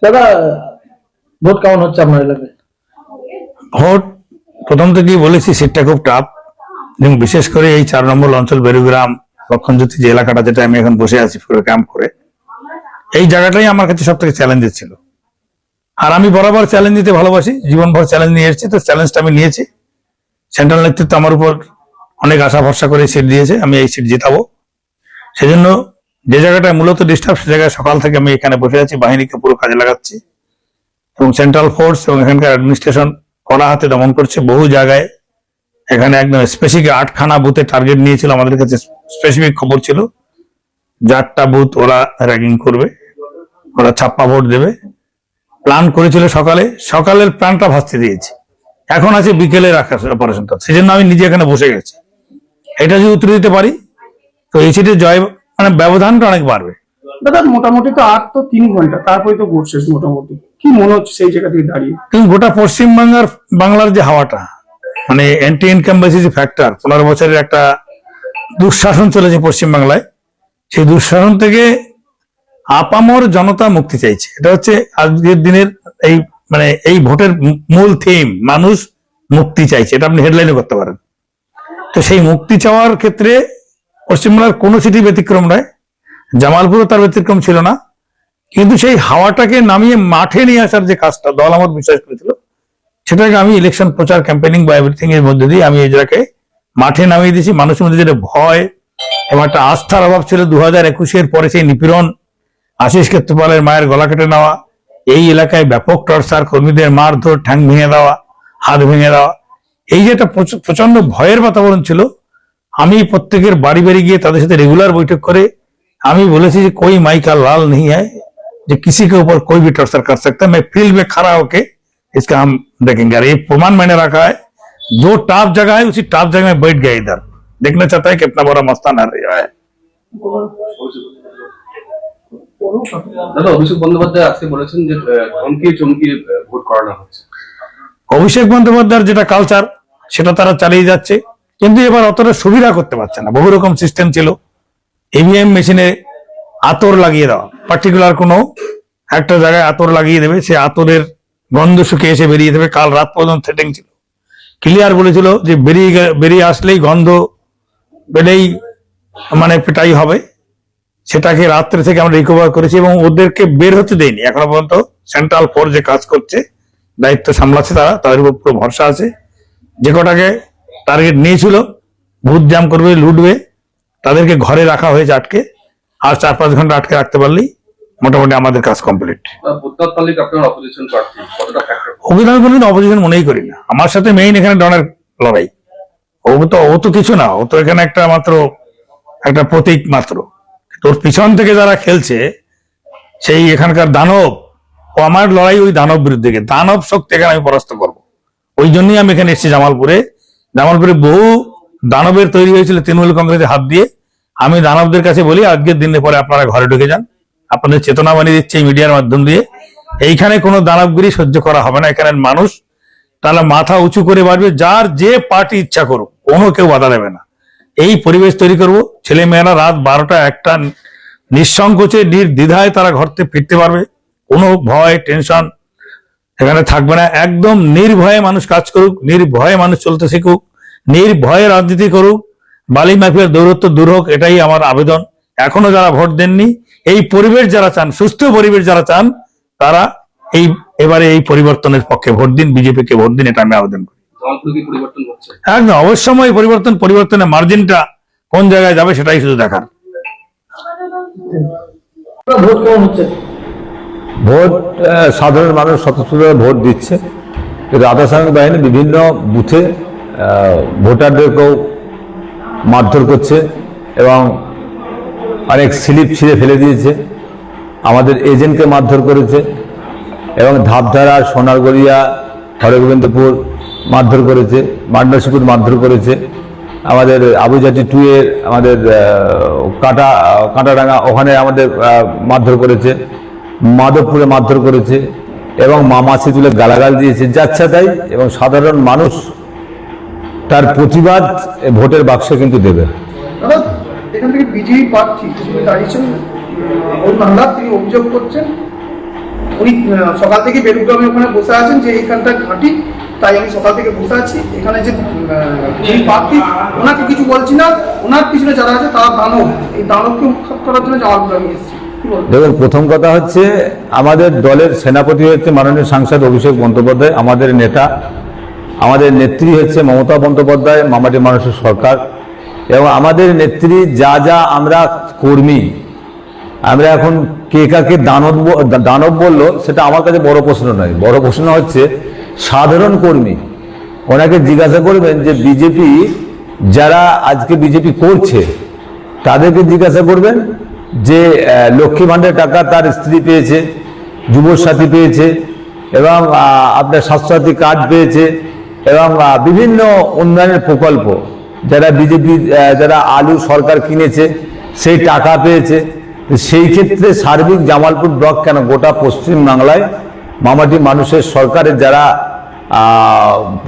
দাদা ভোট কেমন হচ্ছে আপনার এলাকায়? ভোট প্রথম থেকেই বলেছি সিটটা খুব টাফ, এবং বিশেষ করে এই 4 নম্বর অঞ্চল বেরুগ্রাম লক্ষণজ্যোতি যে এলাকাটা, যেটা আমি এখন বসে আছি পুরো ক্যাম্প করে, এই জায়গাটাই আমার কাছে সব থেকে চ্যালেঞ্জের ছিল। আর আমি বরাবর চ্যালেঞ্জ দিতে ভালোবাসি, জীবনভর চ্যালেঞ্জ নিয়ে এসেছি, তো চ্যালেঞ্জটা আমি নিয়েছি। সেন্ট্রাল নেতৃত্ব আমার উপর অনেক আশা ভরসা করে সিট দিয়েছে, আমি এই সিট জেতাবো। সেজন্য যে জায়গাটায় মূলত ডিস্টার্ব, সে জায়গায় সকাল থেকে আমি এখানে বসে আছি, বাহিনীকে পুরো কাজে লাগাচ্ছি, এবং সেন্ট্রাল ফোর্স এবং এখানকার অ্যাডমিনিস্ট্রেশন কড়া হাতে দমন করছে বহু জায়গায়। এখানে একদম স্পেসিফিক 8খানা বুথে টার্গেট নিয়েছিল, আমাদের কাছে স্পেসিফিক খবর ছিল 4টা বুথ ওরা র্যাগিং করবে, ওরা ছাপ্পা ভোট দেবে। প্ল্যান করেছিল সকালের প্ল্যানটা ভাসতে দিয়েছে, এখন আছে বিকেলে রাখা অপারেশনটা। সেজন্য আমি নিজে এখানে বসে গেছি। এটা যদি উত্তর দিতে পারি তো এই সিটে জয় মানে ব্যবধানটা অনেক বাড়বে। দাদা মোটামুটি তো 3 ঘন্টা, তারপরে তো ভোট শেষ। মোটামুটি কি মনে হচ্ছে সেই জায়গা থেকে দাঁড়িয়ে? কিন্তু গোটা বাংলার যে হাওয়াটা, মানে অ্যান্টি ইনকামবেন্সি ফ্যাক্টর, 15 বছরের একটা দুঃশাসন চলেছে পশ্চিমবাংলায়, সেই দুঃশাসন থেকে আপামর জনতা মুক্তি চাইছে। এটা হচ্ছে আজকের দিনের এই ভোটের মূল থিম, মানুষ মুক্তি চাইছে। এটা আপনি হেডলাইনে করতে পারেন। তো সেই মুক্তি চাওয়ার ক্ষেত্রে পশ্চিমবাংলার কোনো সিটি ব্যতিক্রম নয়, জামালপুরও তার ব্যতিক্রম ছিল না। কিন্তু সেই হাওয়াটাকে নামিয়ে মাঠে নিয়ে আসার যে কাজটা দল আমার বিশ্বাস করেছিল, সেটাকে আমি ইলেকশন প্রচার ক্যাম্পেনিং বা এভরিথিং এর মধ্যে দিয়ে আমি এই জায়গাকে মাঠে নামিয়ে দিয়েছি। মানুষের মধ্যে যেটা ভয় এবং একটা আস্থার অভাব ছিল 2021-এর পরে, সেই নিপীড়ন, আশিস ক্ষেত্রপালের মায়ের গলা কেটে নেওয়া, এই এলাকায় ব্যাপক টর্চার, কর্মীদের মারধর, ঠ্যাং ভেঙে দেওয়া, হাত ভেঙে দেওয়া, এই যে একটা প্রচন্ড ভয়ের বাতাবরণ ছিল। আমি প্রত্যেকের বাড়ি বাড়ি গিয়ে তাদের সাথে রেগুলার বৈঠক করে আমি বলেছি যে कोई माई का लाल नहीं है, जो किसी के ऊपर कोई भी टॉर्चर कर सकता है। मैं फील्ड में खड़ा होके इसका हम देखेंगे। और ये प्रमाण मैंने रखा है, जो टॉप जगह है उसी टॉप जगह में बैठ गया, इधर देखना चाहता है कितना बड़ा मस्तान आ रहा है। দাদা অভিষেক বন্দ্যোপাধ্যায় আজকে বলেছেন যে ধমকি চমকি ভোট করানো হচ্ছে। অভিষেক বন্দ্যোপাধ্যায়ের যেটা কালচার, সেটা তারা চালিয়ে যাচ্ছে, কিন্তু এবার অতটা সুবিধা করতে পারছে না। বহু রকম সিস্টেম ছিল, ইভিএম মেশিনে আতর লাগিয়ে দেওয়া, পার্টিকুলার কোনো একটা জায়গায় আতর লাগিয়ে দেবে, সে আতরের গন্ধ শুকিয়ে এসে বেরিয়ে দেবে। কাল রাত পর্যন্ত থ্রেটিং ছিল, ক্লিয়ার বলেছিল যে বেরিয়ে আসলেই গন্ধ বেড়েই মানে পেটাই হবে। সেটাকে রাত্রে থেকে আমরা রিকভার করেছি এবং ওদেরকে বের হতে দেয়নি এখনো পর্যন্ত। সেন্ট্রাল ফোর্স যে কাজ করছে, দায়িত্ব সামলাচ্ছে, তাদের উপর পুরো ভরসা আছে। যে কটাকে টার্গেট নিয়েছিল বুথ জ্যাম করবে, লুটবে, তাদেরকে ঘরে রাখা হয়েছে আটকে। আর 4-5 ঘন্টা আটকে রাখতে পারলেই মোটামুটি আমাদের কাজ কমপ্লিট। অভিনয় অপোজিশন মনেই করি না। আমার সাথে মেইন এখানে ডনের লড়াই। ও তো কিছু না, ও তো এখানে একটা প্রতীক মাত্র। তোর পিছন থেকে যারা খেলছে, সেই এখানকার দানব, ও আমার লড়াই ওই দানব বিরুদ্ধে। দানব শক্তি এখানে আমি পরাস্ত করবো। ওই জন্যই আমি এখানে এসেছি জামালপুরে। বহু দানবের তৈরি হয়েছিল তৃণমূল কংগ্রেসের হাত দিয়ে। আমি দানবদের কাছে বলি, আজকের দিনে পরে আপনারা ঘরে ঢুকে যান, আপনাদের চেতনা বানিয়ে দিচ্ছে এই মিডিয়ার মাধ্যম দিয়ে। এইখানে কোনো দানবগিরি সহ্য করা হবে না। এখানে মানুষ তাহলে মাথা উঁচু করে বাড়বে, যার যে পার্টি ইচ্ছা করুক, কোনো কেউ বাধা দেবে না। এই পরিবেশ তৈরি করব। ছেলে মেয়েরা রাত 12টা 1টা নিঃসংকোচে নির্দ্বিধায় তারা ঘর থেকে ফিরতে পারবে, কোনো ভয় টেনশন এখানে থাকবে না। একদম নির্ভয়ে মানুষ কাজ করুক, নির্ভয়ে মানুষ চলতে শিখুক, নির্ভয়ে রাজনীতি করুক, বালি মাফিয়ার দৌরত্ব দূর হোক, এটাই আমার আবেদন। এখনো যারা ভোট দেননি, এই পরিবেশ যারা চান, সুস্থ পরিবেশ যারা চান, তারা এবারে এই পরিবর্তনের পক্ষে ভোট দিন, বিজেপিকে ভোট দিন, এটা আমি আবেদন করি। একদম অবশ্যই পরিবর্তনের মার্জিনটা কোন জায়গায় যাবে সেটাই শুধু দেখার। ভোট কেমন হচ্ছে? ভোট সাধারণ মানুষ স্বতঃস্ফূর্তভাবে ভোট দিচ্ছে, কিন্তু আধাসামরিক বাহিনী বিভিন্ন বুথে ভোটারদেরকেও মারধর করছে এবং অনেক স্লিপ ছিঁড়ে ফেলে দিয়েছে। আমাদের এজেন্টকে মারধর করেছে এবং ধাপধারা, সোনারগড়িয়া, হরগোবিন্দপুর মারধর করেছে, মান্ডাসিপুর মারধর করেছে, আমাদের আবুজাটি 2 এর আমাদের কাঁটাডাঙ্গা ওখানে আমাদের মারধর করেছে, মাধবপুরে মারধর করেছে এবং মামাসি তুলে গালাগাল দিয়েছে, যাচ্ছে তাই। এবং সাধারণ মানুষ তার প্রতিবাদ ভোটের বাক্সে কিন্তু দেবে। এখান থেকে বিজেপি প্রার্থী দাঁড়িয়েছেন, ওর নামটা তিনি অভিযোগ করছেন উনি সকাল থেকে বেলুগ্রামে ওখানে বসে আছেন যে এইখানটা ঘাঁটি, তাই আমি সকাল থেকে বসে আছি এখানে। যে যিনি প্রার্থী ওনাকে কিছু বলছি না, ওনার পিছনে যারা আছে তারা দানব, এই দানবকে উৎখাত করার জন্য জামালপুরে আমি এসেছি। কি বলবো? দেখুন, প্রথম কথা হচ্ছে আমাদের দলের সেনাপতি হচ্ছে মাননীয় সাংসদ অভিষেক বন্দ্যোপাধ্যায়, আমাদের নেতা, আমাদের নেত্রী হচ্ছে মমতা বন্দ্যোপাধ্যায়, মামাটি মানুষের সরকার। এবং আমাদের নেত্রী যা যা আমরা কর্মী, আমরা এখন কে কাকে দানব বললো সেটা আমার কাছে বড় প্রশ্ন নয়। বড় প্রশ্ন হচ্ছে সাধারণ কর্মী। ওনাকে জিজ্ঞাসা করবেন যে বিজেপি যারা আজকে বিজেপি করছে তাদেরকে জিজ্ঞাসা করবেন যে লক্ষ্মী ভাণ্ডারের টাকা তার স্ত্রী পেয়েছে, যুবসাথী পেয়েছে, এবং আপনার স্বাস্থ্যসাথী কার্ড পেয়েছে, এবং বিভিন্ন উন্নয়নের প্রকল্প যারা বিজেপি যারা আলু সরকার কিনেছে সেই টাকা পেয়েছে। সেই ক্ষেত্রে সার্বিক জামালপুর ব্লক কেন গোটা পশ্চিম বাংলায় মামাটি মানুষের সরকারের যারা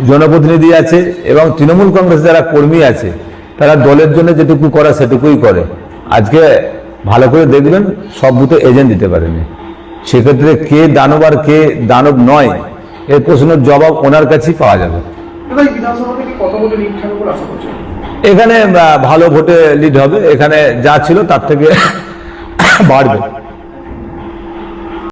জনপ্রতিনিধি আছে এবং তৃণমূল কংগ্রেস যারা কর্মী আছে তারা দলের জন্য যেটুকু করে সেটুকুই করে। আজকে ভালো করে দেখবেন সব বুথে এজেন্ট দিতে পারেনি। সেক্ষেত্রে কে দানব আর কে দানব নয় এর প্রশ্নের জবাব ওনার কাছেই পাওয়া যাবে। দাদা, এই বিধানসভা থেকে কত ভোটে লিড থাকবে বলে আশা করছেন? এখানে ভালো ভোটে লিড হবে, এখানে যা ছিল তার থেকে বাড়বে।